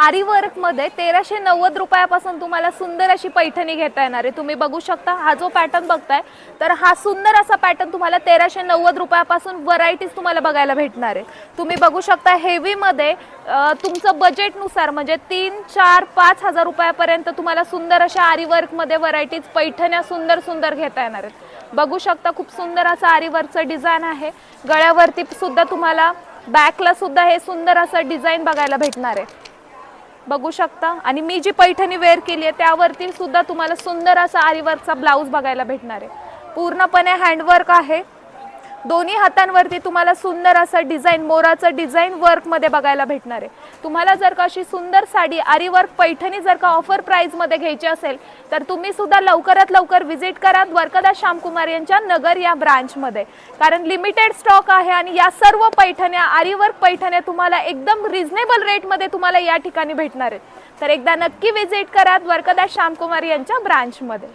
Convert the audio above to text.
आरी वर्क मध्ये 1390 रुपयापासून तुम्हाला सुंदर अशी पैठणी घेता येणार आहे। तुम्ही बघू शकता हा जो पॅटर्न बघताय तर हा सुंदर असा पॅटर्न तुम्हाला 1390 रुपयापासून व्हरायटीज तुम्हाला बघायला भेटणार आहे। तुम्ही बघू शकता हेवी मध्ये तुमचं बजेट नुसार म्हणजे 3, 4, 5,000 रुपयापर्यंत तुम्हाला सुंदर अशा आरी वर्क मध्ये व्हरायटीज पैठण्या सुंदर सुंदर घेता येणार आहेत। बघू शकता खूप सुंदर असा आरी वर्कचं डिझाइन आहे। गळ्यावरती सुद्धा तुम्हाला बॅकला सुद्धा हे सुंदर असं डिझाइन बघायला भेटणार आहे। बघू शकता आणि मी जी पैठणी वेअर केली आहे त्यावरती सुद्धा तुम्हाला सुंदर असा आरी वर्कचा ब्लाउज बघायला भेटणार आहे। पूर्णपणे हँडवर्क आहे। दोन्ही हातांवरती तुम्हाला सुंदर असं डिझाइन मोराचं डिझाइन वर्क मध्ये बघायला भेटणार आहे। तुम्हाला जर का अशी सुंदर साडी आरी वर्क पैठणी जर का ऑफर प्राइस मध्ये घ्यायची असेल तर तुम्ही सुद्धा लवकरात लवकर विजिट करा द्वारकादास श्यामकुमार यांच्या नगर या ब्रांच मध्ये, कारण लिमिटेड स्टॉक आहे आणि या सर्व पैठण्या आरी वर्क पैठण्या तुम्हाला एकदम रिझनेबल रेट मध्ये तुम्हाला या ठिकाणी भेटणार आहेत। तर एकदा नक्की विजिट करा द्वारकादास श्यामकुमार यांच्या ब्रांच मध्ये।